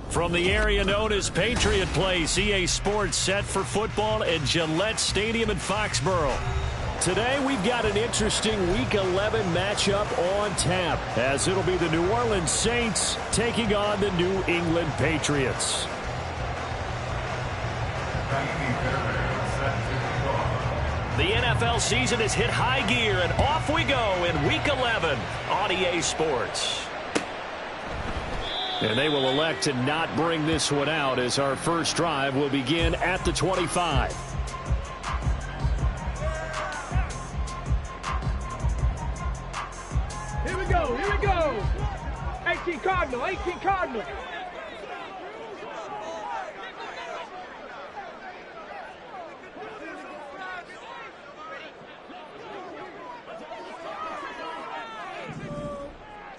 From the area known as Patriot Place, EA Sports set for football at Gillette Stadium in Foxborough. Today we've got an interesting Week 11 matchup on tap, as it'll be the New Orleans Saints taking on the New England Patriots. The NFL season has hit high gear, and off we go in Week 11 on EA Sports. And they will elect to not bring this one out, as our first drive will begin at the 25. Here we go, here we go. 18 Cardinal, 18 Cardinal.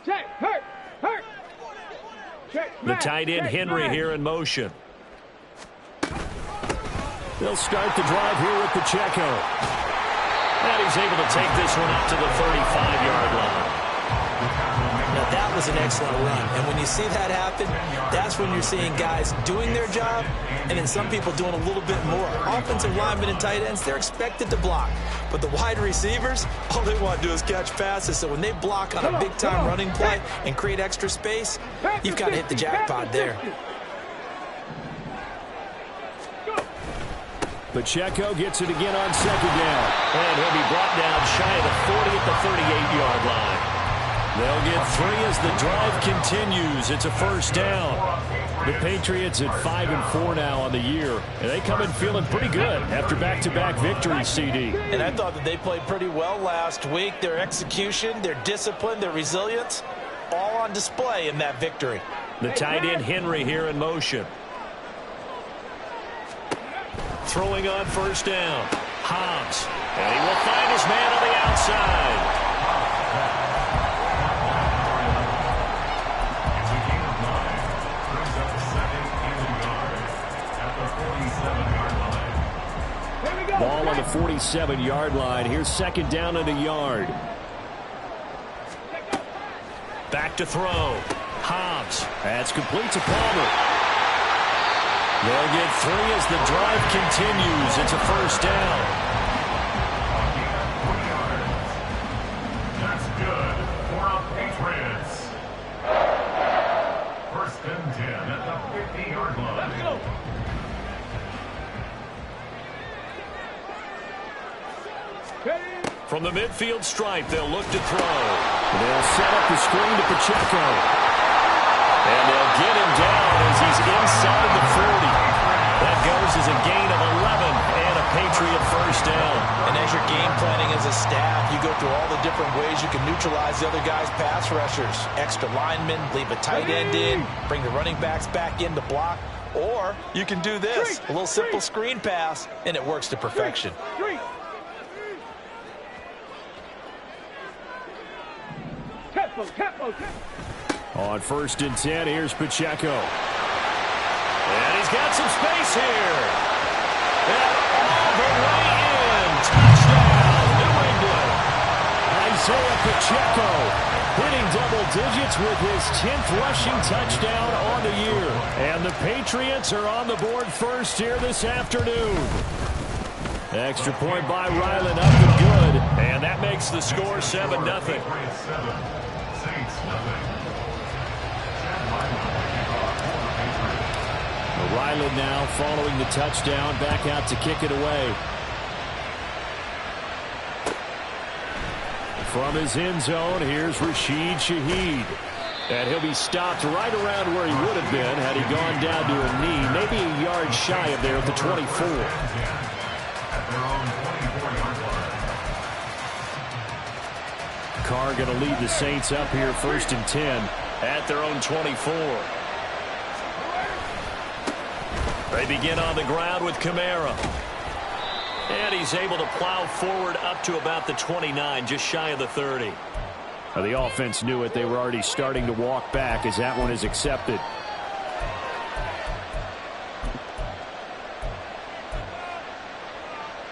Check, hurt. The tight end Henry here in motion. They'll start the drive here with Pacheco. And he's able to take this one up to the 35-yard line. Now that was an excellent run. And when you see that happen, that's when you're seeing guys doing their job and then some people doing a little bit more. Offensive linemen and tight ends, they're expected to block. But the wide receivers, all they want to do is catch passes. So when they block on a big-time running play and create extra space, you've got to hit the jackpot there. Pacheco gets it again on second down. And he'll be brought down shy of the 40 at the 38-yard line. They'll get 3 as the drive continues. It's a first down. The Patriots at 5-4 now on the year, and they come in feeling pretty good after back-to-back victories, CD. And I thought that they played pretty well last week. Their execution, their discipline, their resilience, all on display in that victory. The tight end Henry here in motion. Throwing on first down. Hobbs. And he will find his man on the outside. Ball on the 47-yard line. Here's second down and a yard. Back to throw. Hobbs. That's complete to Palmer. They'll get 3 as the drive continues. It's a first down. That's good for the Patriots. First and 10 at the 50-yard line. Let's go. From the midfield stripe, they'll look to throw. They'll set up the screen to Pacheco. And they'll get him down as he's inside the 40. That goes as a gain of 11 and a Patriot first down. And as you're game planning as a staff, you go through all the different ways you can neutralize the other guy's pass rushers. Extra linemen, leave a tight end in, bring the running backs back in to block. Or you can do this, a little simple screen pass, and it works to perfection. On first and 10, here's Pacheco. And he's got some space here. And all the way in. Touchdown, New England. Isaiah Pacheco hitting double digits with his 10th rushing touchdown on the year. And the Patriots are on the board first here this afternoon. Extra point by Ryland up and good. And that makes the score 7-0. Ryland now following the touchdown, back out to kick it away. From his end zone, here's Rashid Shaheed. And he'll be stopped right around where he would have been had he gone down to a knee, maybe a yard shy of there at the 24. Carr going to lead the Saints up here first and 10 at their own 24. They begin on the ground with Kamara. And he's able to plow forward up to about the 29, just shy of the 30. Now the offense knew it. They were already starting to walk back as that one is accepted.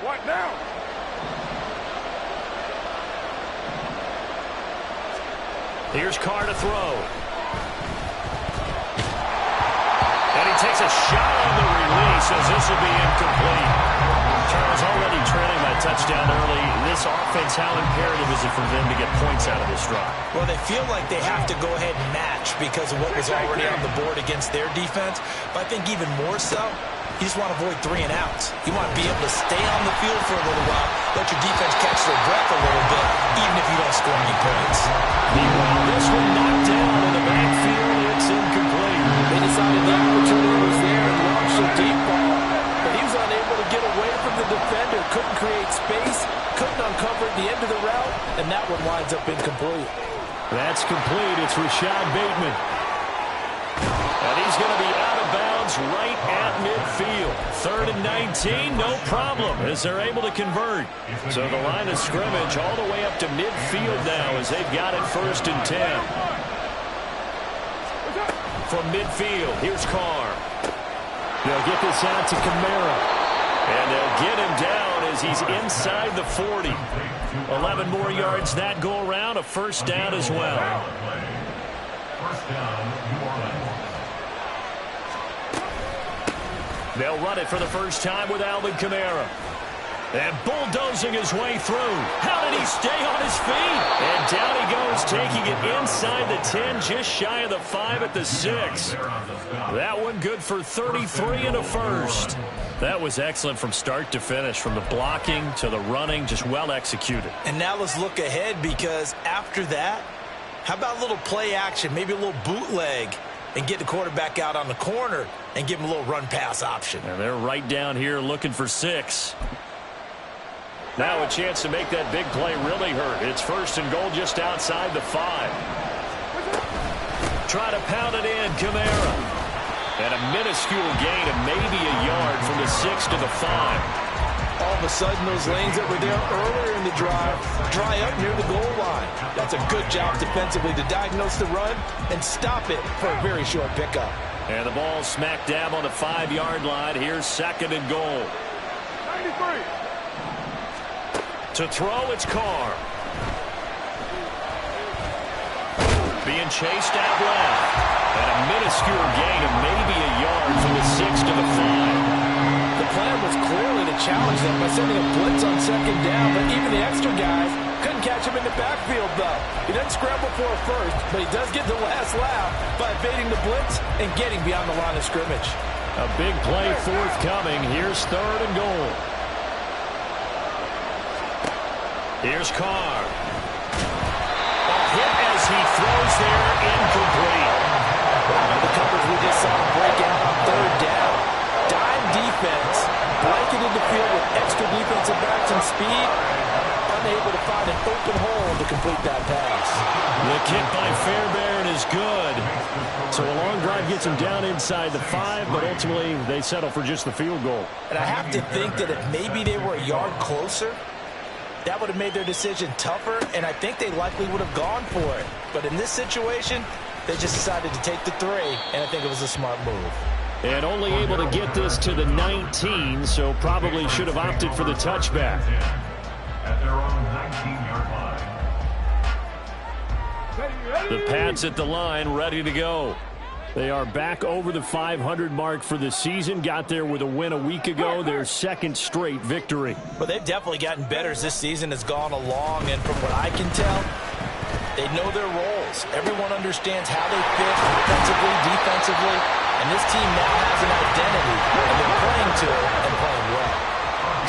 What now? Here's Carr to throw. And he takes a shot on the release as this will be incomplete. Charles already trailing that touchdown early. This offense, how imperative is it for them to get points out of this drive? Well, they feel like they have to go ahead and match because of what was already on the board against their defense. But I think even more so, you just want to avoid 3 and outs. You want to be able to stay on the field for a little while, let your defense catch their breath a little bit, even if you don't score any points. Meanwhile, this one knocked down in the backfield. It's incomplete. They decided the opportunity was there and launched a deep ball, but he was unable to get away from the defender, couldn't create space, couldn't uncover the end of the route, and that one winds up incomplete. That's complete. It's Rashad Bateman. And he's going to be out of bounds right at midfield. 3rd and 19, no problem, as they're able to convert. So the line of scrimmage all the way up to midfield now as they've got it 1st and 10. From midfield, here's Carr. They'll get this out to Kamara. And they'll get him down as he's inside the 40. 11 more yards that go around, a first down as well. First down, New Orleans. They'll run it for the first time with Alvin Kamara. And bulldozing his way through. How did he stay on his feet? And down he goes, taking it inside the 10, just shy of the 5 at the 6. That one good for 33 and a first. That was excellent from start to finish, from the blocking to the running, just well executed. And now let's look ahead, because after that, how about a little play action, maybe a little bootleg, and get the quarterback out on the corner and give him a little run-pass option. And they're right down here looking for 6. Now a chance to make that big play really hurt. It's 1st and goal just outside the 5. Try to pound it in, Kamara. And a minuscule gain of maybe a yard from the 6 to the 5. All of a sudden, those lanes that were there earlier in the drive dry up near the goal line. That's a good job defensively to diagnose the run and stop it for a very short pickup. And the ball smack dab on the 5-yard line. Here's 2nd and goal. 93. To throw, it's Carr. Being chased out left. And a minuscule gain of maybe a yard from the 6 to the 5. The plan was clearly to challenge them by sending a blitz on second down, but even the extra guys couldn't catch him in the backfield, though. He doesn't scramble for a first, but he does get the last laugh by evading the blitz and getting beyond the line of scrimmage. A big play forthcoming. Here's 3rd and goal. Here's Carr. A hit as he throws there, incomplete. The coverage we just saw break out on 3rd down. Dime defense, blanketed the field with extra defensive backs and speed, unable to find an open hole to complete that pass. The kick by Fairbairn is good. So a long drive gets him down inside the 5, but ultimately they settle for just the field goal. And I have to think that if maybe they were a yard closer, that would have made their decision tougher, and I think they likely would have gone for it. But in this situation, they just decided to take the 3, and I think it was a smart move. And only able to get this to the 19, so probably should have opted for the touchback. At their own 19-yard line. The Pats at the line, ready to go. They are back over the 500 mark for the season. Got there with a win a week ago, their 2nd straight victory. But they've definitely gotten better as this season has gone along, and from what I can tell, they know their roles. Everyone understands how they fit offensively, defensively, and this team now has an identity, and they're playing to it and playing well.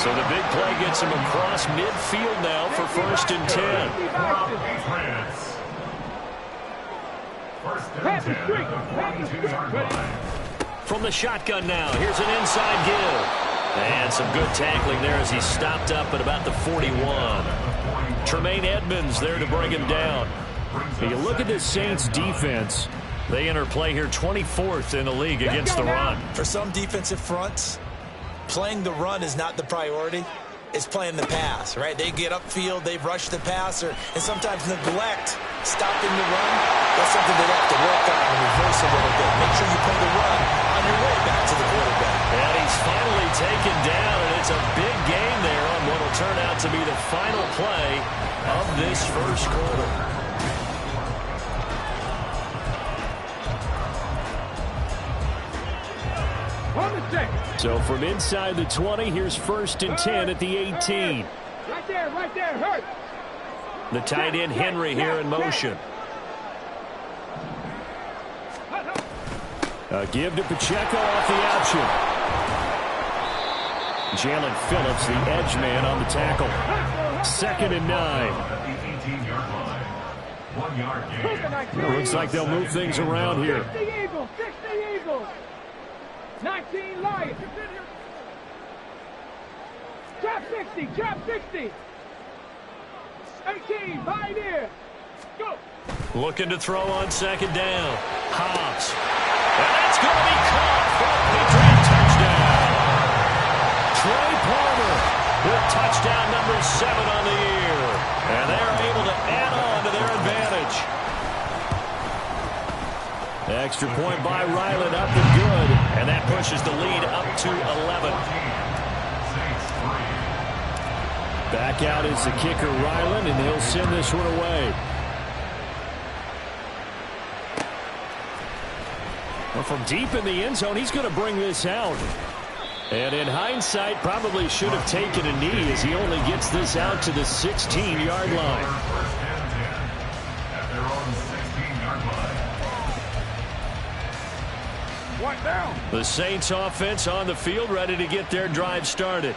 So the big play gets them across midfield now for 1st and 10. Patriots. 1st and 10 at the 42-yard line. From the shotgun now, here's an inside give. And some good tackling there as he stopped up at about the 41. Tremaine Edmonds there to bring him down. If you look at this Saints defense, they enter play here 24th in the league against the run. For some defensive fronts, playing the run is not the priority. It's playing the pass, right? They get upfield, they rush the passer, and sometimes neglect stopping the run. That's something they have to work on and reverse a little bit. Make sure you play the run on your way back to the quarterback. And he's finally taken down, and it's a big gain there on what will turn out to be the final play of this 1st quarter. So from inside the 20, here's 1st and 10 at the 18. Right there, hurt. The tight end Henry here in motion. A give to Pacheco off the option. Jalen Phillips, the edge man on the tackle. 2nd and 9. At the 18-yard line. 1-yard gain. Looks like they'll move things around here. 60 Eagles, 60 Eagles. 19 Lions. Trap 60, trap 60. 18, Pioneer. Go. Looking to throw on 2nd down. Hobbs. And that's going to be caught for a Patriot touchdown. Trey Palmer with touchdown number 7 on the year. And they're able to add on to their advantage. Extra point by Ryland up and good. And that pushes the lead up to 11. Back out is the kicker Ryland, and he'll send this one away. Well, from deep in the end zone, he's going to bring this out. And in hindsight, probably should have taken a knee as he only gets this out to the 16-yard line. At their own 16-yard line. One down. The Saints offense on the field, ready to get their drive started.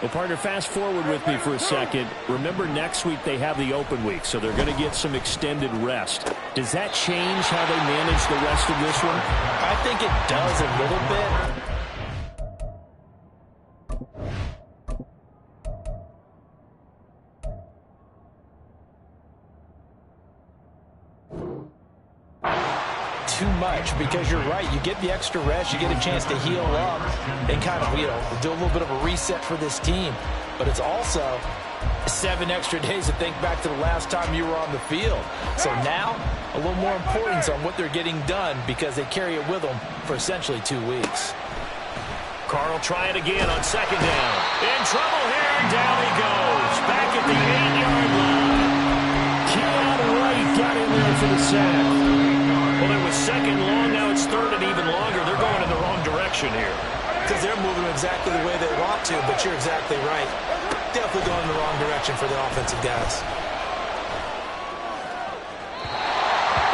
Well, partner, fast forward with me for a second. Remember, next week they have the open week, so they're going to get some extended rest. Does that change how they manage the rest of this one? I think it does a little bit. Too much, because you're right. You get the extra rest, you get a chance to heal up and kind of, do a little bit of a reset for this team. But it's also 7 extra days to think back to the last time you were on the field. So now, a little more importance on what they're getting done because they carry it with them for essentially 2 weeks. Carl try it again on 2nd down. In trouble here, and down he goes. Back at the 8-yard line. Keon Wright got in there for the sack. Well, it was second long. Now it's third and even longer. They're going in the wrong direction here. Because they're moving exactly the way they want to, but you're exactly right. Definitely going in the wrong direction for the offensive guys.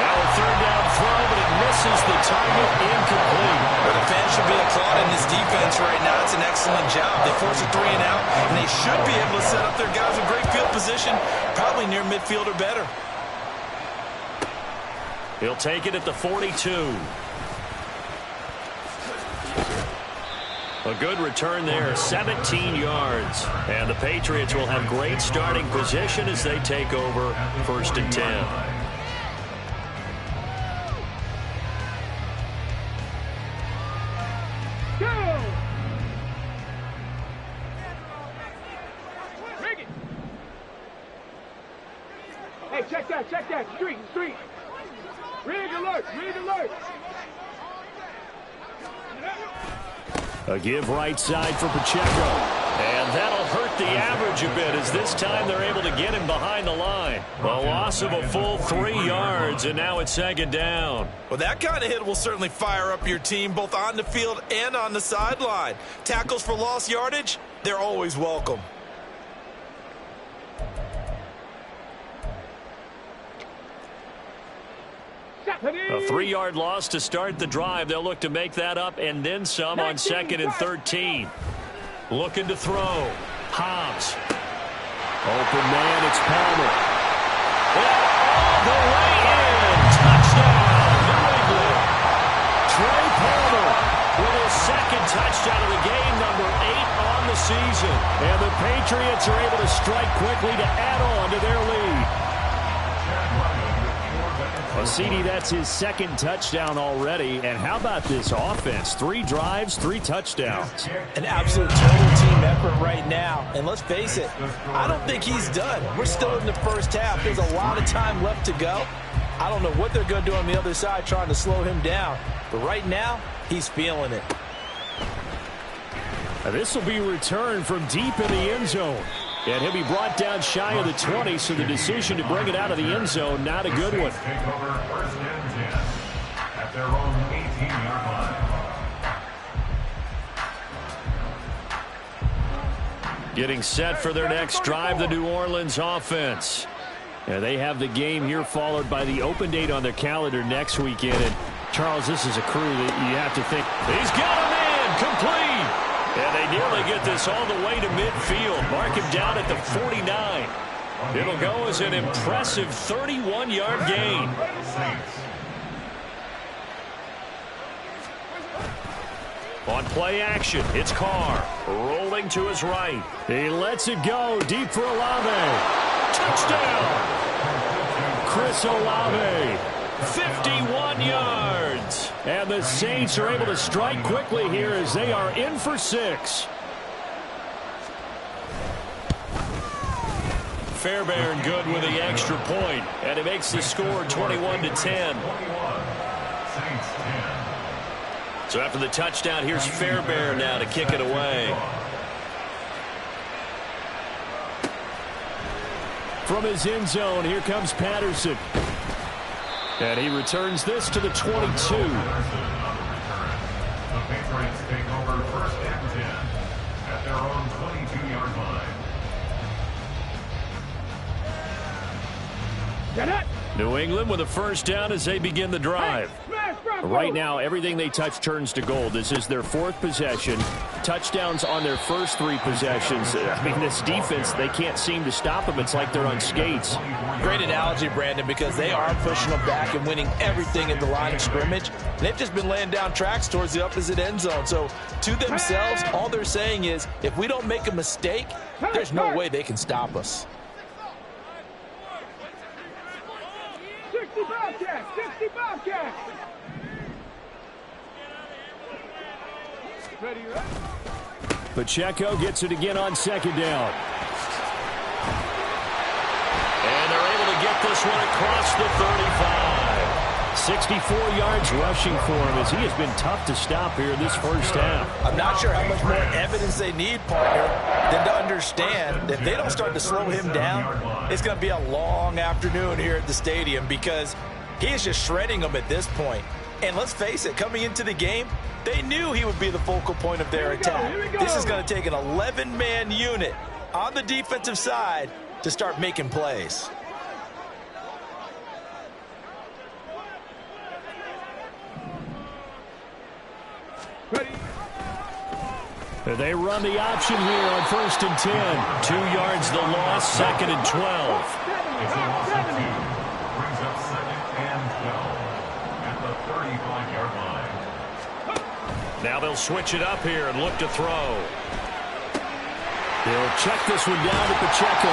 Now a third down throw, but it misses the target, incomplete. Well, the fans should be applauding this defense right now. It's an excellent job. They force a 3 and out, and they should be able to set up their guys in great field position, probably near midfield or better. He'll take it at the 42. A good return there, 17 yards. And the Patriots will have great starting position as they take over 1st and 10. Go! Rig it! Hey, check that. Street. Rig alert. A give right side for Pacheco. And that'll hurt the average a bit as this time they're able to get him behind the line. A loss of a full 3 yards, and now it's 2nd down. Well, that kind of hit will certainly fire up your team both on the field and on the sideline. Tackles for lost yardage, they're always welcome. A 3-yard loss to start the drive. They'll look to make that up and then some on 2nd and 13. Looking to throw. Hobbs. Open man, it's Palmer. All the way in. Touchdown, New England. Trey Palmer with his 2nd touchdown of the game, number 8 on the season. And the Patriots are able to strike quickly to add on to their lead. Well, CD, that's his 2nd touchdown already. And how about this offense? 3 drives, 3 touchdowns. An absolute total team effort right now. And let's face it, I don't think he's done. We're still in the first half. There's a lot of time left to go. I don't know what they're going to do on the other side trying to slow him down. But right now, he's feeling it. Now, this will be returned from deep in the end zone. And he'll be brought down shy of the 20, so the decision to bring it out of the end zone, not a good one. Take over 1st and 10 at their own 18-yard line. Getting set for their next drive, the New Orleans offense. Yeah, they have the game here followed by the open date on their calendar next weekend. And, Charles, this is a crew that you have to think, he's got a man, complete. And they nearly get this all the way to midfield. Mark him down at the 49. It'll go as an impressive 31-yard gain. On play action, it's Carr. Rolling to his right. He lets it go deep for Olave. Touchdown! Chris Olave. 51 yards. And the Saints are able to strike quickly here as they are in for 6. Fairbairn good with the extra point, and it makes the score 21-10. So after the touchdown, here's Fairbairn now to kick it away. From his end zone, here comes Patterson. And he returns this to the 22. The Patriots take over 1st and 10 at their own 22-yard line. Get it! New England with a 1st down as they begin the drive. Right now, everything they touch turns to gold. This is their 4th possession. Touchdowns on their first 3 possessions. I mean, this defense, they can't seem to stop them. It's like they're on skates. Great analogy, Brandon, because they are pushing them back and winning everything at the line of scrimmage. They've just been laying down tracks towards the opposite end zone. So, to themselves, all they're saying is, if we don't make a mistake, there's no way they can stop us. 60 Bobcats! 60 Bobcats! Ready, right? Pacheco gets it again on 2nd down. And they're able to get this one across the 35. 64 yards rushing for him as he has been tough to stop here this first half. I'm not sure how much more evidence they need, partner, than to understand that if they don't start to slow him down, it's going to be a long afternoon here at the stadium because He is just shredding them at this point. And let's face it, coming into the game, they knew he would be the focal point of their attack. This is going to take an 11-man unit on the defensive side to start making plays. Ready. They run the option here on 1st and 10. 2 yards the loss, 2nd and 12. It's a loss of 2. Brings up 2nd and 12 at the 35-yard line. Now they'll switch it up here and look to throw. He'll check this one down to Pacheco.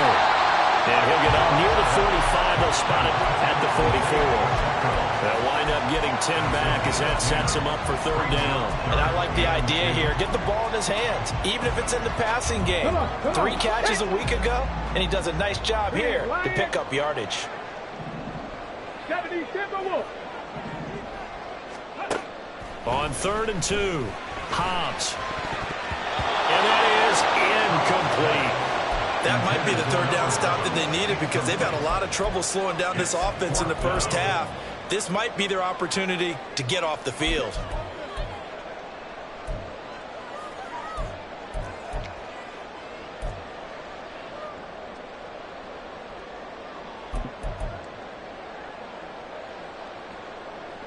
And he'll get up near the 45. They'll spot it at the 44. They'll wind up getting 10 back as that sets him up for 3rd down. And I like the idea here. Get the ball in his hands, even if it's in the passing game. 3 catches a week ago, and he does a nice job here to pick up yardage. On 3rd and 2, Hobbs. And that is incomplete. That might be the 3rd down stop that they needed because they've had a lot of trouble slowing down this offense in the first half. This might be their opportunity to get off the field.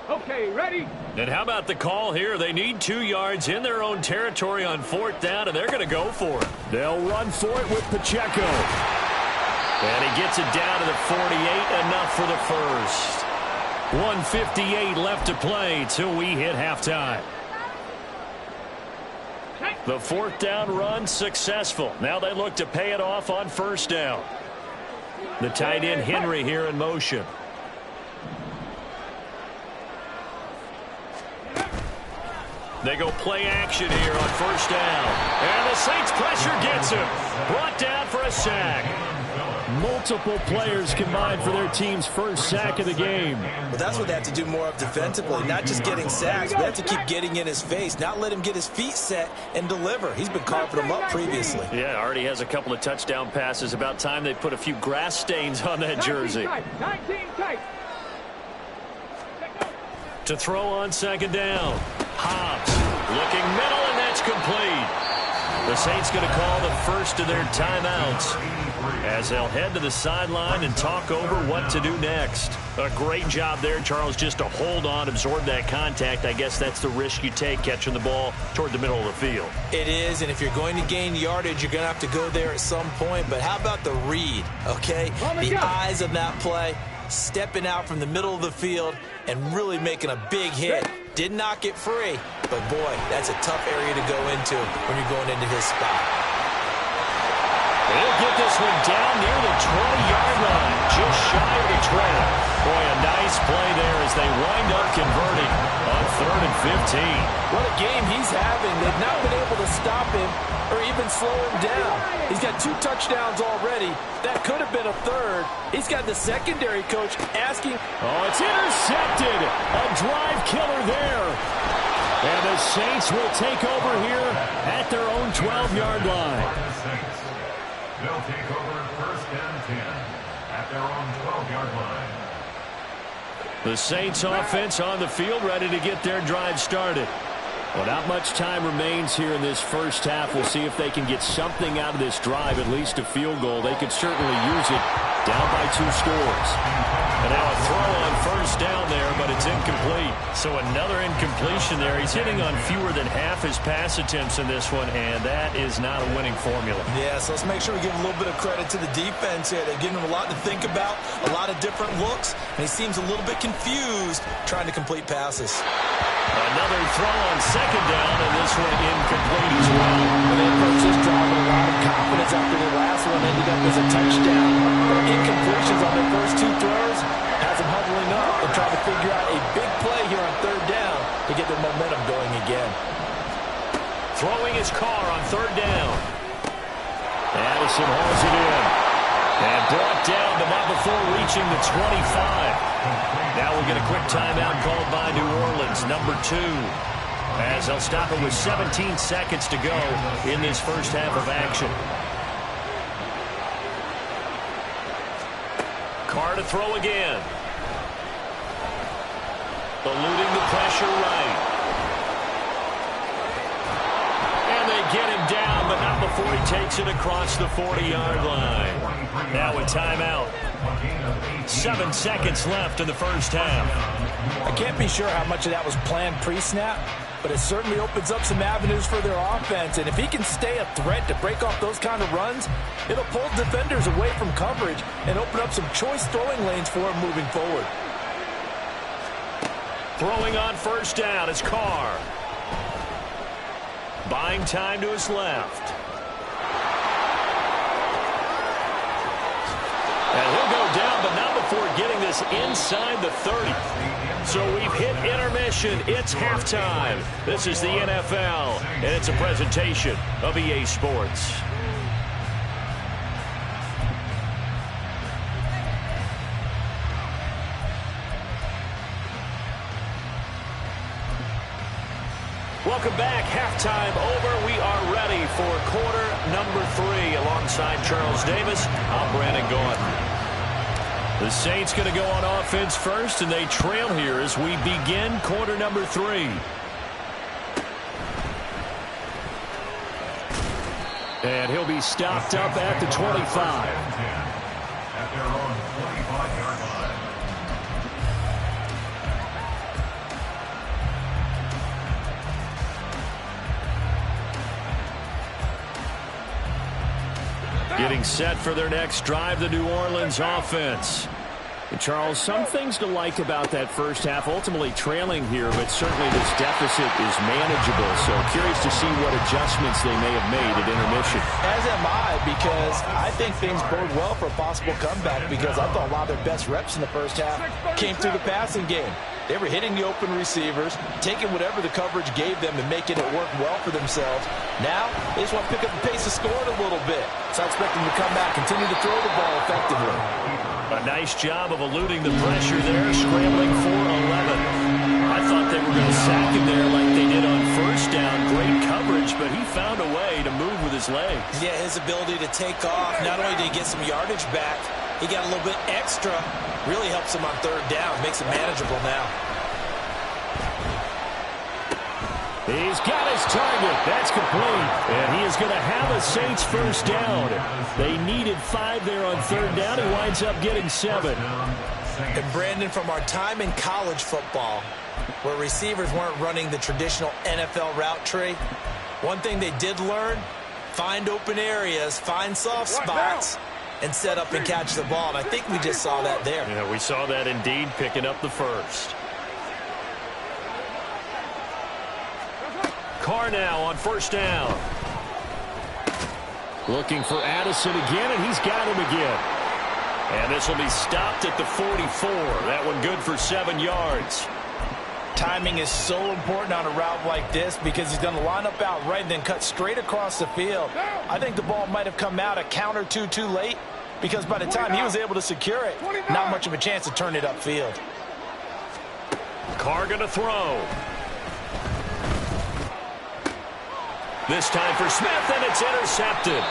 Okay, ready? And how about the call here? They need 2 yards in their own territory on 4th down, and they're going to go for it. They'll run for it with Pacheco. And he gets it down to the 48, enough for the first. 1:58 left to play till we hit halftime. The 4th down run successful. Now they look to pay it off on 1st down. The tight end Henry here in motion. They go play action here on 1st down. And the Saints pressure gets him. Brought down for a sack. Multiple players combined for their team's first sack of the game. Well, that's what they have to do more of defensively. Not just getting sacks, but they have to keep getting in his face. Not let him get his feet set and deliver. He's been carving them up previously. Yeah, already has a couple of touchdown passes. About time they put a few grass stains on that jersey. 19 tight. To throw on 2nd down. Hobbs looking middle, and that's complete. The Saints going to call the first of their timeouts as they'll head to the sideline and talk over what to do next. A great job there, Charles, just to hold on, absorb that contact. I guess that's the risk you take catching the ball toward the middle of the field. It is, and if you're going to gain yardage, you're going to have to go there at some point. But how about the read, okay? The eyes of that play, stepping out from the middle of the field and really making a big hit. Did not get free, but boy, that's a tough area to go into when you're going into his spot. He'll get this one down near the 20-yard line, just shy of the 20. Boy, a nice play there as they wind up converting on 3rd and 15. What a game he's having. They've not been able to stop him or even slow him down. He's got 2 touchdowns already. That could have been a 3rd. He's got the secondary coach asking. Oh, it's intercepted. A drive killer there. And the Saints will take over here at their own 12-yard line. They'll take over 1st and 10 at their own 12-yard line. The Saints offense on the field, ready to get their drive started. Well, not much time remains here in this first half. We'll see if they can get something out of this drive, at least a field goal. They could certainly use it down by 2 scores. And now a throw on 1st down there, but it's incomplete. So another incompletion there. He's hitting on fewer than half his pass attempts in this one, and that is not a winning formula. Yeah, so let's make sure we give a little bit of credit to the defense here. They're giving him a lot to think about, a lot of different looks, and he seems a little bit confused trying to complete passes. Another throw on 2nd down, and this one incomplete as well. And they approach this drive with a lot of confidence after the last one ended up as a touchdown. But incompletions on their first 2 throws has them huddling up and trying to figure out a big play here on 3rd down to get their momentum going again. Throwing his car on 3rd down. Addison hauls it in. And brought down, but not before reaching the 25. Now we'll get a quick timeout called by New Orleans, number 2. As they'll stop it with 17 seconds to go in this first half of action. Carr to throw again. Eluding the pressure right. And they get him down, but not before he takes it across the 40-yard line. Now a timeout. 7 seconds left in the first half. I can't be sure how much of that was planned pre-snap, but it certainly opens up some avenues for their offense. And if he can stay a threat to break off those kind of runs, it'll pull defenders away from coverage and open up some choice throwing lanes for him moving forward. Throwing on first down is Carr. Buying time to his left. And he'll go down, but not before getting this inside the 30. So we've hit intermission. It's halftime. This is the NFL, and it's a presentation of EA Sports. Welcome back. Halftime over. We are ready for quarter number 3. Alongside Charles Davis, I'm Brandon Gaudin. The Saints going to go on offense first, and they trail here as we begin quarter number 3. And he'll be stopped up at the 25. At their own 25-yard line. Getting set for their next drive, the New Orleans offense. And Charles, some things to like about that first half. Ultimately trailing here, but certainly this deficit is manageable. So curious to see what adjustments they may have made at intermission. As am I, because I think things bode well for a possible comeback, because I thought a lot of their best reps in the first half came through the passing game. They were hitting the open receivers, taking whatever the coverage gave them and making it work well for themselves. Now, they just want to pick up the pace of scoring a little bit. So I expect them to come back, continue to throw the ball effectively. A nice job of eluding the pressure there, scrambling for 11. I thought they were going to sack him there like they did on first down. Great coverage, but he found a way to move with his legs. Yeah, his ability to take off, not only did he get some yardage back, he got a little bit extra. Really helps him on third down, makes it manageable now. He's got his target. That's complete. And he is going to have a Saints first down. They needed 5 there on third down. He winds up getting 7. And Brandon, from our time in college football, where receivers weren't running the traditional NFL route tree, one thing they did learn, find open areas, find soft spots, and set up and catch the ball. And I think we just saw that there. Yeah, we saw that indeed, picking up the first. Carr now on first down. Looking for Addison again, and he's got him again. And this will be stopped at the 44. That one good for 7 yards. Timing is so important on a route like this, because he's going to line up out right and then cut straight across the field. I think the ball might have come out a count or two too late, because by the time he was able to secure it, not much of a chance to turn it upfield. Carr going to throw. This time for Smith, and it's intercepted.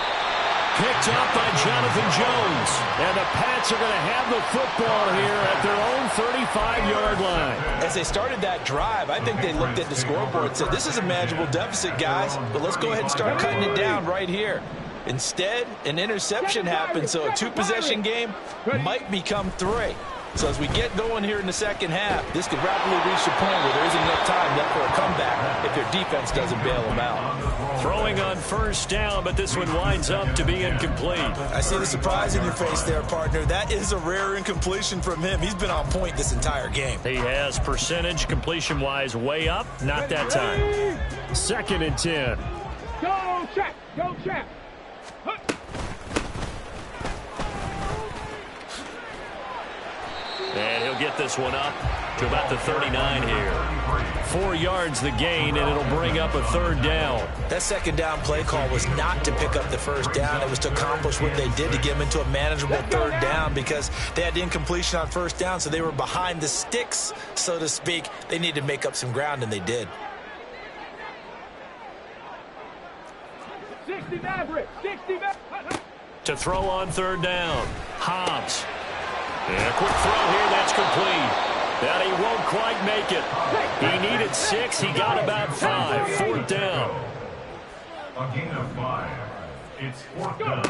Picked up by Jonathan Jones. And the Pats are going to have the football here at their own 35-yard line. As they started that drive, I think they looked at the scoreboard and said, this is a manageable deficit, guys, but let's go ahead and start cutting it down right here. Instead, an interception happened, so a 2-possession game might become 3. So as we get going here in the second half, this could rapidly reach the point where there isn't enough time left for a comeback if their defense doesn't bail them out. Throwing on first down, but this one winds up to be incomplete. I see the surprise in your face there, partner. That is a rare incompletion from him. He's been on point this entire game. He has percentage completion-wise way up. Not that time. 2nd and 10. Go, check. Go, check. And he'll get this one up to about the 39 here. 4 yards the gain, and it'll bring up a 3rd down. That 2nd down play call was not to pick up the 1st down. It was to accomplish what they did to get them into a manageable 3rd down, because they had incompletion on 1st down, so they were behind the sticks, so to speak. They needed to make up some ground, and they did. 60 Maverick. 60 Maverick. To throw on 3rd down. Hobbs. And a quick throw here, that's complete. That he won't quite make it. He needed 6. He got about 5. 4th down. A gain of 5. It's 4th down.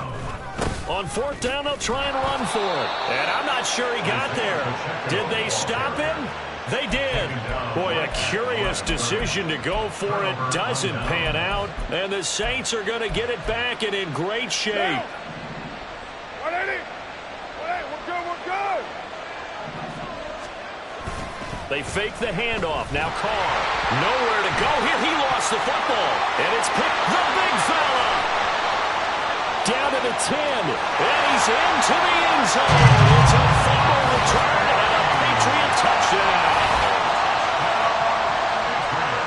On 4th down, they'll try and run for it. And I'm not sure he got there. Did they stop him? They did. Boy, a curious decision to go for it. Doesn't pan out. And the Saints are going to get it back and in great shape. They fake the handoff. Now Carr. Nowhere to go here. He lost the football. And it's picked the big fella. Down to the 10. And he's into the end zone. It's a fumble return and a Patriot touchdown.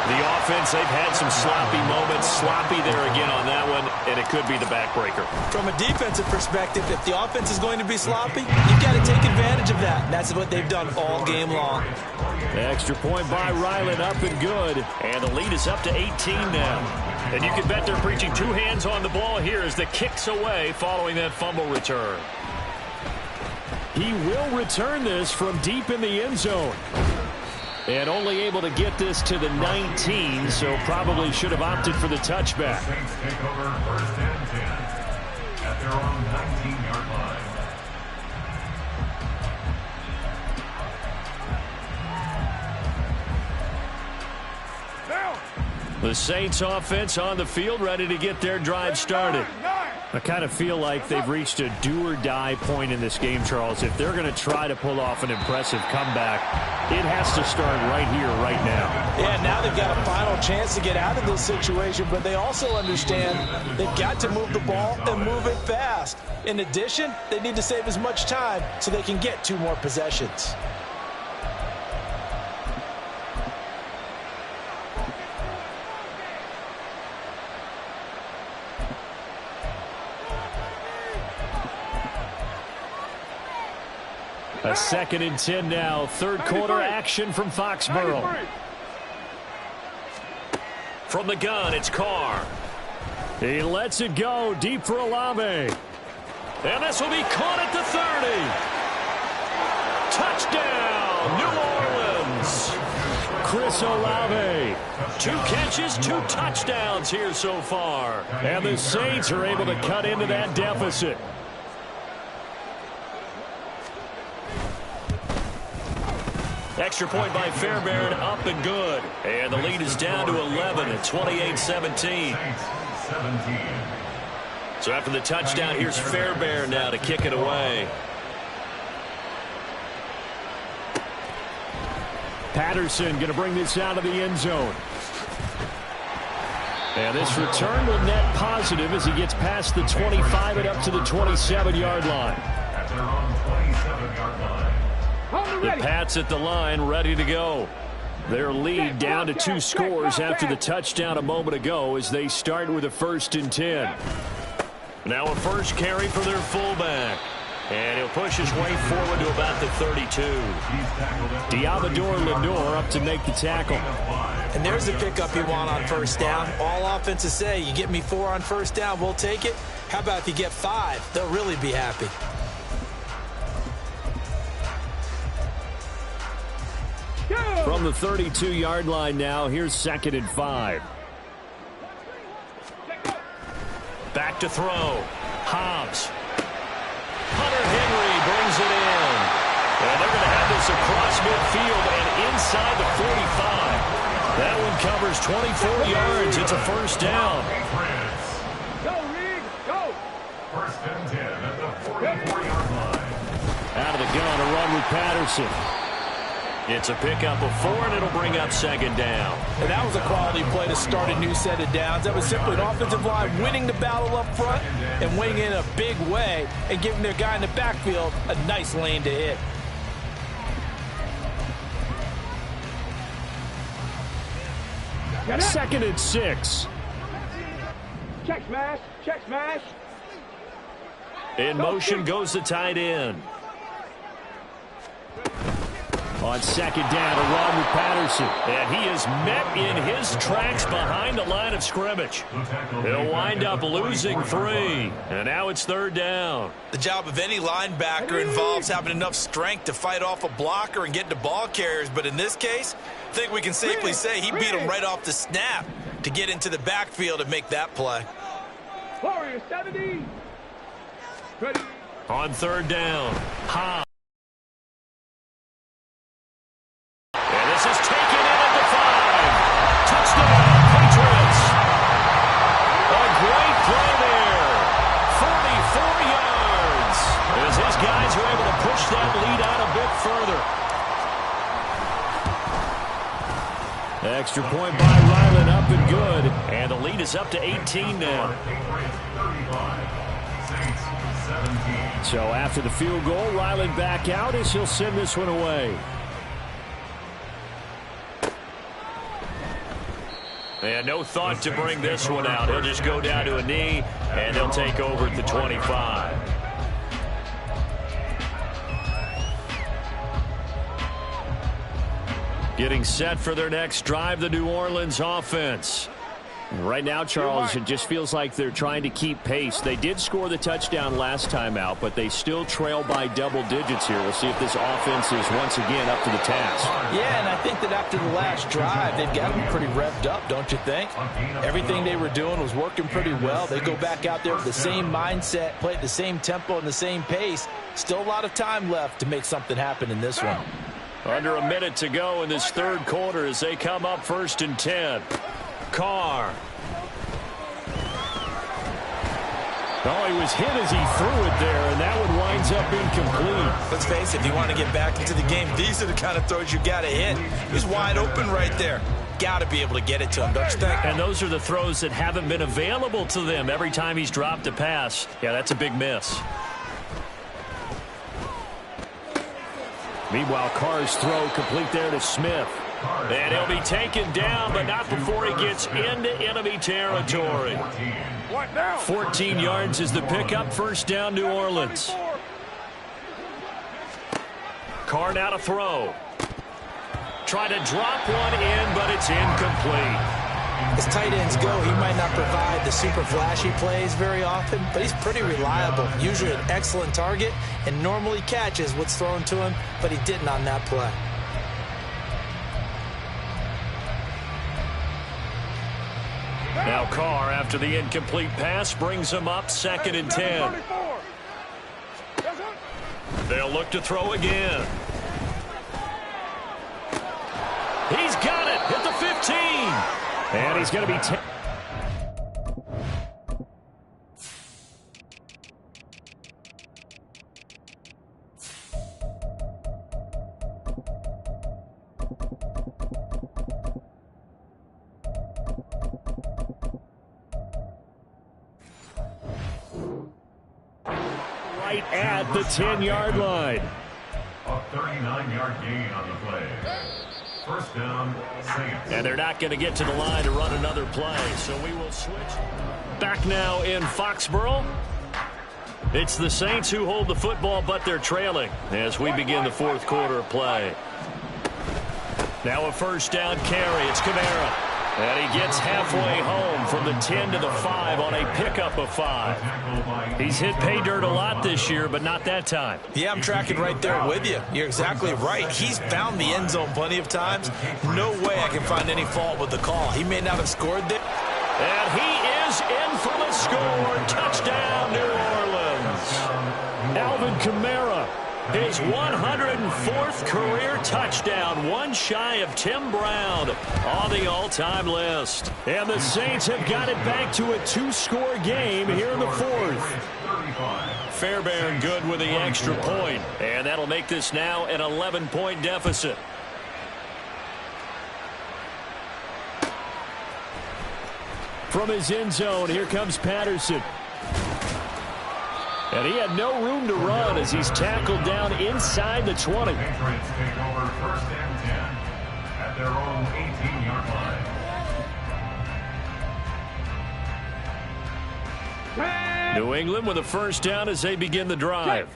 The offense, they've had some sloppy moments. Sloppy there again on that one, and it could be the backbreaker. From a defensive perspective, if the offense is going to be sloppy, you've got to take advantage of that. And that's what they've done all game long. Extra point by Ryland, up and good. And the lead is up to 18 now. And you can bet they're preaching 2 hands on the ball here as the kick's away following that fumble return. He will return this from deep in the end zone. And only able to get this to the 19, so probably should have opted for the touchback. Saints take over 1st and 10 at their own 19-yard line. The Saints offense on the field, ready to get their drive started. I kind of feel like they've reached a do-or-die point in this game, Charles. If they're going to try to pull off an impressive comeback, it has to start right here, right now. Yeah, now they've got a final chance to get out of this situation, but they also understand they've got to move the ball and move it fast. In addition, they need to save as much time so they can get 2 more possessions. A 2nd and 10 now. 3rd quarter action from Foxborough. From the gun, it's Carr. He lets it go deep for Olave. And this will be caught at the 30. Touchdown, New Orleans. Chris Olave. 2 catches, 2 touchdowns here so far. And the Saints are able to cut into that deficit. Extra point by Fairbairn, up and good. And the lead is down to 11 at 28-17. So after the touchdown, here's Fairbairn now to kick it away. Patterson going to bring this out of the end zone. And this return will net positive as he gets past the 25 and up to the 27-yard line. At their own 27-yard line. The Pats at the line, ready to go. Their lead down to 2 scores after the touchdown a moment ago as they start with a 1st and 10. Now a first carry for their fullback. And he'll push his way forward to about the 32. Diabador Lindor up to make the tackle. And there's the pickup you want on 1st down. All offenses say, you get me 4 on 1st down, we'll take it. How about if you get 5? They'll really be happy. From the 32-yard line now, here's 2nd and 5. Back to throw. Hobbs. Hunter Henry brings it in. And they're going to have this across midfield and inside the 45. That one covers 24 yards. It's a 1st down. Go, Reed, go. 1st and 10 at the 44-yard line. Out of the gun, a run with Patterson. It's a pickup of 4, and it'll bring up 2nd down. And that was a quality play to start a new set of downs. That was simply an offensive line winning the battle up front and winning in a big way and giving their guy in the backfield a nice lane to hit. Second and 6. Check smash, check smash. In motion goes the tight end. On second down, a run with Patterson. And he is met in his tracks behind the line of scrimmage. He'll wind up losing 3. And now it's third down. The job of any linebacker involves having enough strength to fight off a blocker and get to ball carriers. But in this case, I think we can safely say he beat him right off the snap to get into the backfield and make that play. Warriors 70. Ready. On third down, Hobbs. And this is taken in at the 5. Touchdown, Patriots. A great play there. 44 yards. As his guys are able to push that lead out a bit further. Extra point by Ryland, up and good. And the lead is up to 18 now. So after the field goal, Ryland back out as he'll send this one away. And no thought to bring this one out. He'll just go down to a knee, and he'll take over at the 25. Getting set for their next drive, the New Orleans offense. Right now, Charles, it just feels like they're trying to keep pace. They did score the touchdown last time out, but they still trail by double digits here. We'll see if this offense is once again up to the task. Yeah, and I think that after the last drive, they've got to be pretty revved up, don't you think? Everything they were doing was working pretty well. They go back out there with the same mindset, play at the same tempo and the same pace. Still a lot of time left to make something happen in this one. Under a minute to go in this third quarter as they come up 1st and 10. Carr. Oh, he was hit as he threw it there, and that one winds up incomplete. Let's face it, if you want to get back into the game, these are the kind of throws you got to hit. He's wide open right there. Got to be able to get it to him, don't you think? And those are the throws that haven't been available to them every time he's dropped a pass. Yeah, that's a big miss. Meanwhile, Carr's throw complete there to Smith. And he'll be taken down, but not before he gets into enemy territory. 14 yards is the pickup. 1st down, New Orleans. Carr now to throw. Try to drop one in, but it's incomplete. As tight ends go, he might not provide the super flashy plays very often, but he's pretty reliable. Usually an excellent target, and normally catches what's thrown to him, but he didn't on that play. Now Carr, after the incomplete pass, brings him up 2nd and 10. They'll look to throw again. He's got it at the 15. And he's going to be right at the 10-yard line. A 39-yard gain on the play. 1st down, Saints. And they're not going to get to the line to run another play, so we will switch. Back now in Foxborough. It's the Saints who hold the football, but they're trailing as we begin the 4th quarter of play. Now a 1st down carry. It's Kamara. And he gets halfway home from the 10 to the 5 on a pickup of 5. He's hit pay dirt a lot this year, but not that time. Yeah, I'm tracking right there with you. You're exactly right. He's found the end zone plenty of times. No way I can find any fault with the call. He may not have scored there. And he is in for the score. Touchdown, New Orleans. Alvin Kamara. His 104th career touchdown, one shy of Tim Brown on the all-time list. And the Saints have got it back to a 2-score game here in the 4th. Fairbairn good with the extra point, and that'll make this now an 11-point deficit. From his end zone, here comes Patterson. And he had no room to run as he's tackled down inside the 20. Patriots take over 1st and 10 at their own 18-yard line. New England with a 1st down as they begin the drive.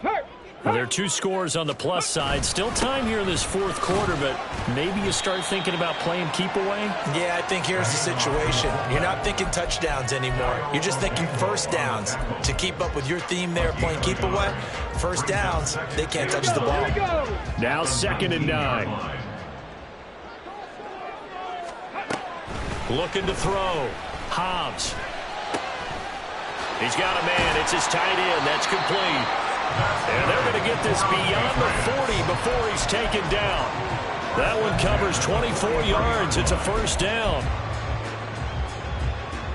Well, there are two scores on the plus side. Still time here in this fourth quarter, but maybe you start thinking about playing keep away? Yeah, I think here's the situation. You're not thinking touchdowns anymore. You're just thinking first downs. To keep up with your theme there, playing keep away, first downs, they can't touch the ball. Now 2nd and 9. Looking to throw. Hobbs. He's got a man. It's his tight end. That's complete. And they're going to get this beyond the 40 before he's taken down. That one covers 24 yards. It's a first down.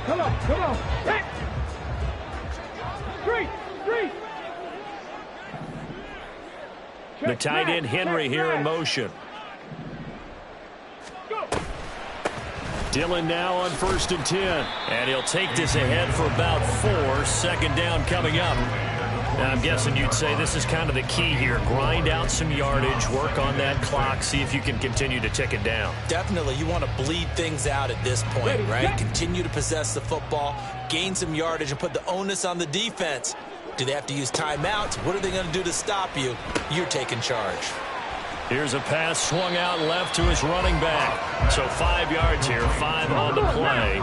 Come on, come on. Hey. Street. The tight end Henry here in motion. Go. Dillon now on 1st and 10. And he'll take this ahead for about 4. 2nd down coming up. Now, I'm guessing you'd say this is kind of the key here. Grind out some yardage, work on that clock, see if you can continue to tick it down. Definitely, you want to bleed things out at this point, right? Continue to possess the football, gain some yardage, and put the onus on the defense. Do they have to use timeouts? What are they going to do to stop you? You're taking charge. Here's a pass swung out left to his running back. So 5 yards here, 5 on the play.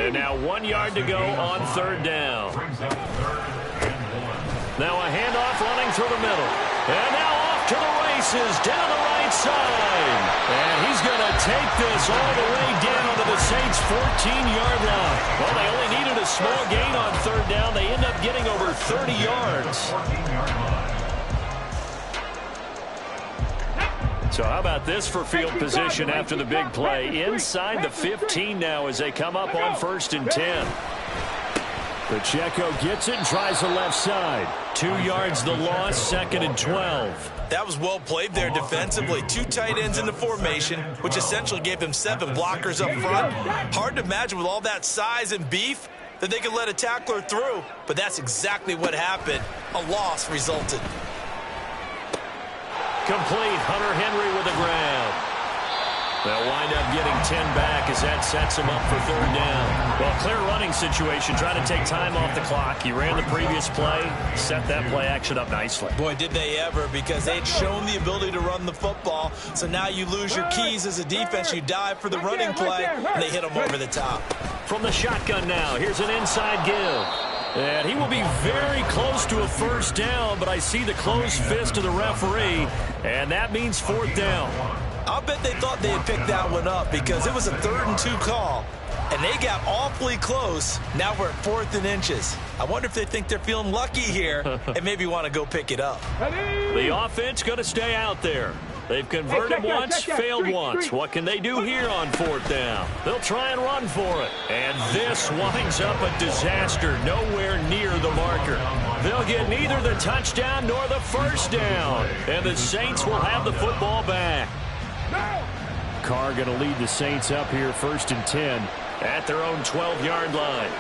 And now 1 yard to go on 3rd down. Now a handoff running through the middle. And now off to the races down the right side. And he's going to take this all the way down to the Saints' 14-yard line. Well, they only needed a small gain on 3rd down. They end up getting over 30 yards. So how about this for field position after the big play? Inside the 15 now as they come up on 1st and 10. Pacheco gets it and tries the left side. 2 yards the loss, 2nd and 12. That was well played there defensively. 2 tight ends in the formation, which essentially gave them 7 blockers up front. Hard to imagine with all that size and beef that they could let a tackler through. But that's exactly what happened. A loss resulted. Complete. Hunter Henry with the grab. They'll wind up getting 10 back as that sets him up for 3rd down. Well, clear running situation, trying to take time off the clock. He ran the previous play, set that play action up nicely. Boy, did they ever, because they'd shown the ability to run the football. So now you lose your keys as a defense. You dive for the running play, and they hit him over the top. From the shotgun now, here's an inside give. And he will be very close to a first down, but I see the closed fist of the referee, and that means 4th down. I'll bet they thought they had picked that one up because it was a 3rd and 2 call, and they got awfully close. Now we're at 4th and inches. I wonder if they think they're feeling lucky here and maybe want to go pick it up. The offense going to stay out there. They've converted once, failed once. What can they do here on 4th down? They'll try and run for it. And this winds up a disaster, nowhere near the marker. They'll get neither the touchdown nor the first down. And the Saints will have the football back. Carr going to lead the Saints up here 1st and 10 at their own 12-yard line.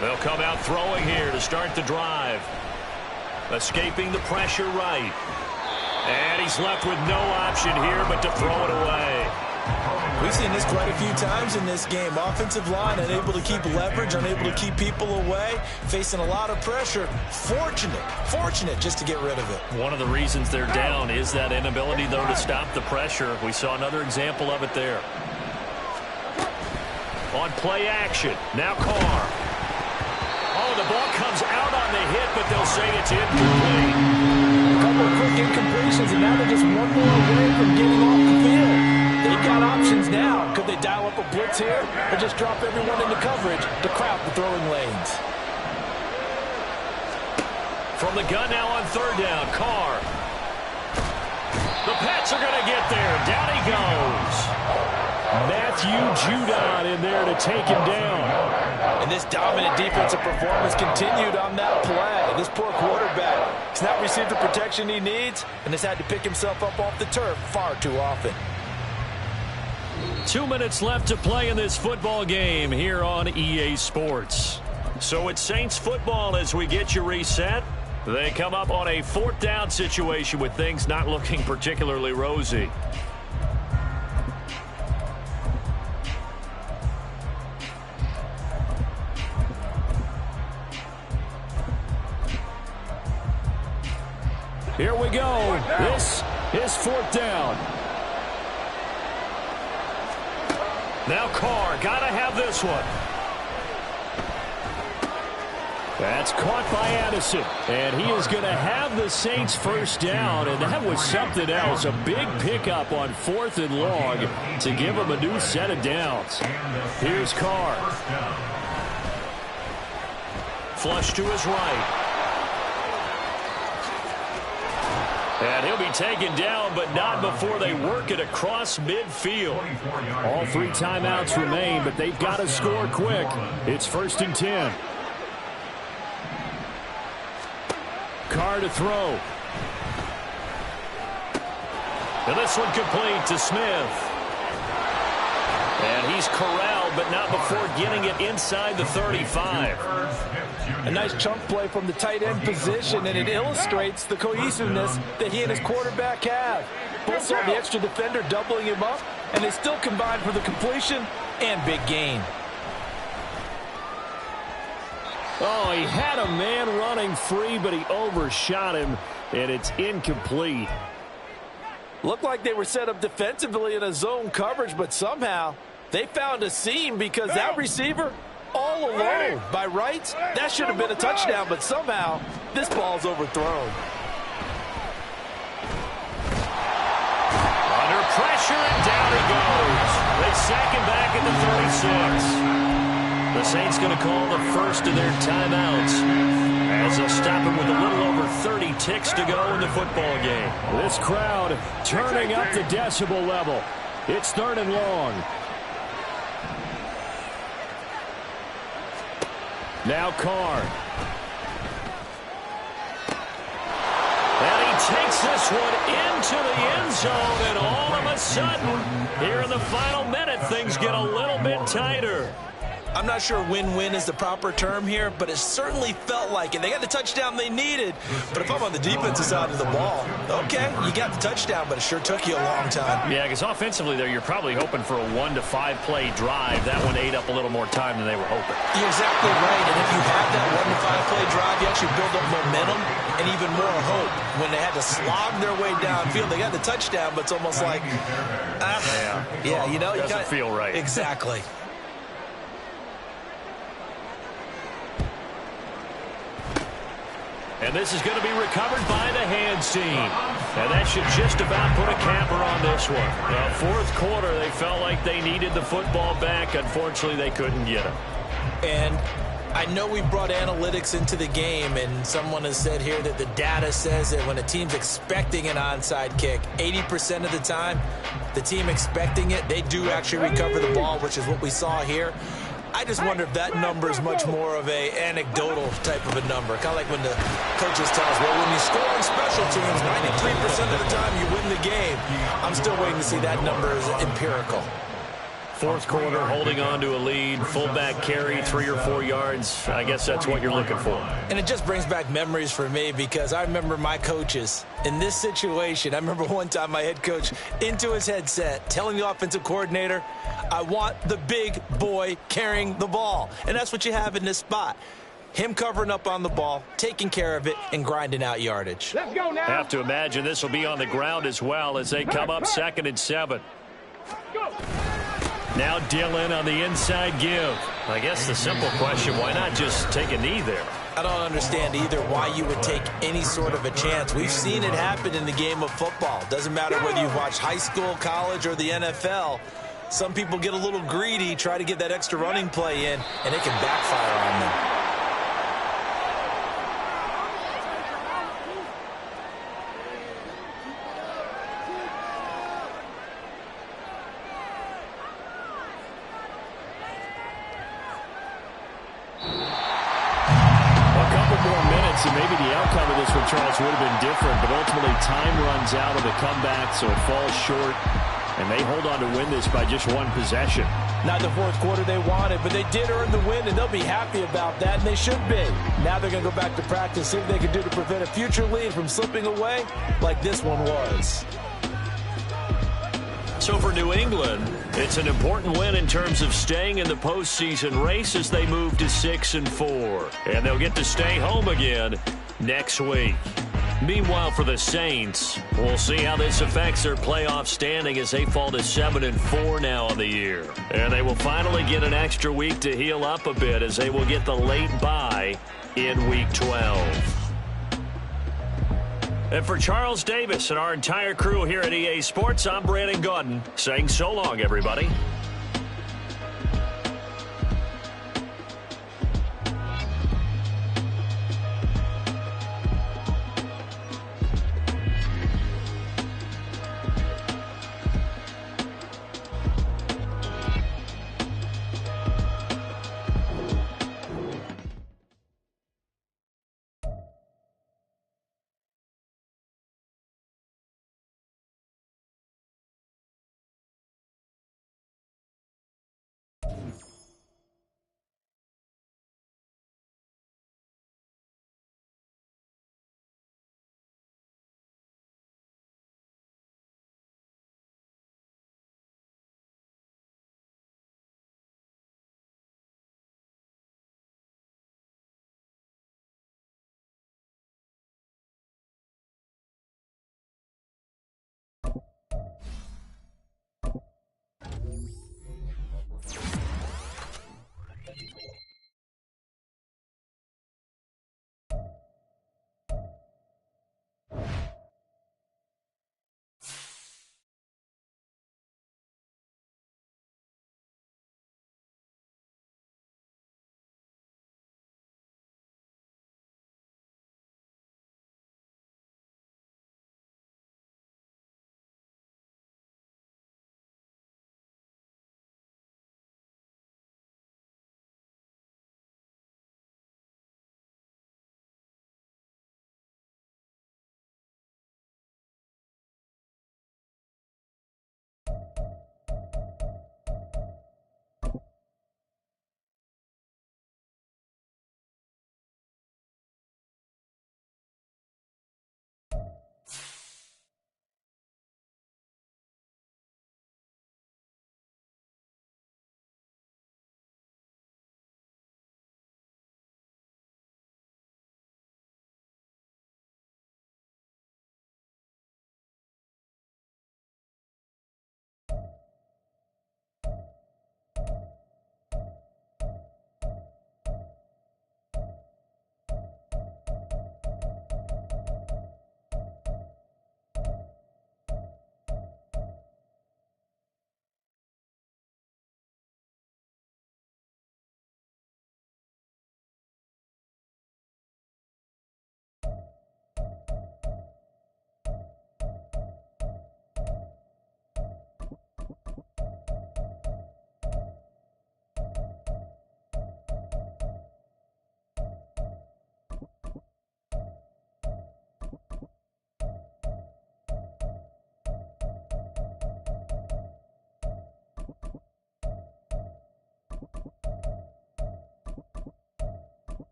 They'll come out throwing here to start the drive. Escaping the pressure right. And he's left with no option here but to throw it away. We've seen this quite a few times in this game. Offensive line unable to keep leverage, unable to keep people away, facing a lot of pressure. Fortunate just to get rid of it. One of the reasons they're down is that inability, though, to stop the pressure. We saw another example of it there. On play action, now Carr. Oh, the ball comes out on the hit, but they'll say it's incomplete. A couple of quick incompletions, and now they're just one more away from getting off the field. They've got options now. Could they dial up a blitz here or just drop everyone into coverage to crowd the throwing lanes? From the gun now on 3rd down, Carr. The Pats are going to get there. Down he goes. Matthew Judon in there to take him down. And this dominant defensive performance continued on that play. This poor quarterback has not received the protection he needs and has had to pick himself up off the turf far too often. 2 minutes left to play in this football game here on EA Sports. So it's Saints football as we get you reset. They come up on a 4th down situation with things not looking particularly rosy. Here we go. This is fourth down. Now Carr, gotta have this one. That's caught by Addison, and he is going to have the Saints first down, and that was something else. A big pickup on 4th and long to give him a new set of downs. Here's Carr. Flush to his right. And he'll be taken down, but not before they work it across midfield. All 3 timeouts remain, but they've got to score quick. It's 1st and 10. Carr to throw. And this one complete to Smith. And he's corralled, but not before getting it inside the 35. A nice chunk play from the tight end position, and it illustrates the cohesiveness that he and his quarterback have. Both saw the extra defender doubling him up, and they still combined for the completion and big gain. Oh, he had a man running free, but he overshot him, and it's incomplete. Looked like they were set up defensively in a zone coverage, but somehow they found a seam because that receiver all alone. By rights, that should have been a touchdown, but somehow this ball's overthrown. Under pressure, and down he goes. They sack him back at the 36. The Saints going to call the first of their timeouts as they'll stop him with a little over 30 ticks to go in the football game. This crowd turning up the decibel level. It's 3rd and long. Now Carr. And he takes this one into the end zone, and all of a sudden, here in the final minute, things get a little bit tighter. I'm not sure win-win is the proper term here, but it certainly felt like it. They got the touchdown they needed, but if I'm on the defensive side of the ball, okay, you got the touchdown, but it sure took you a long time. Yeah, because offensively there, you're probably hoping for a 1 to 5 play drive. That one ate up a little more time than they were hoping. You're exactly right, and if you have that 1 to 5 play drive, you actually build up momentum and even more hope. When they had to slog their way downfield, they got the touchdown, but it's almost like, yeah, you know, doesn't feel right. Exactly. And this is going to be recovered by the hands team. And that should just about put a capper on this one. The 4th quarter, they felt like they needed the football back. Unfortunately, they couldn't get it. And I know we brought analytics into the game, and someone has said here that the data says that when a team's expecting an onside kick, 80% of the time, the team expecting it, they do actually recover the ball, which is what we saw here. I just wonder if that number is much more of a anecdotal type of a number. Kind of like when the coaches tell us, well, when you score on special teams, 93% of the time you win the game. I'm still waiting to see that number as empirical. 4th quarter, holding on to a lead, fullback carry, 3 or 4 yards. I guess that's what you're looking for. And it just brings back memories for me because I remember my coaches in this situation. I remember one time my head coach into his headset telling the offensive coordinator, I want the big boy carrying the ball. And that's what you have in this spot. Him covering up on the ball, taking care of it, and grinding out yardage. Let's go now. Have to imagine this will be on the ground as well as they come up 2nd and 7. Go. Now Dillon on the inside give. I guess the simple question, why not just take a knee there? I don't understand either why you would take any sort of a chance. We've seen it happen in the game of football. Doesn't matter whether you've watched high school, college, or the NFL. Some people get a little greedy, try to get that extra running play in, and it can backfire on them. And maybe the outcome of this one, Charles, would have been different, but ultimately time runs out of the comeback, so it falls short, and they hold on to win this by just 1 possession. Not the 4th quarter they wanted, but they did earn the win, and they'll be happy about that, and they should be. Now they're going to go back to practice, see what they can do to prevent a future lead from slipping away like this one was. So for New England, it's an important win in terms of staying in the postseason race as they move to 6-4. And they'll get to stay home again next week. Meanwhile, for the Saints, we'll see how this affects their playoff standing as they fall to 7-4 now on the year. And they will finally get an extra week to heal up a bit as they will get the late bye in Week 12. And for Charles Davis and our entire crew here at EA Sports, I'm Brandon Gaudin saying so long, everybody.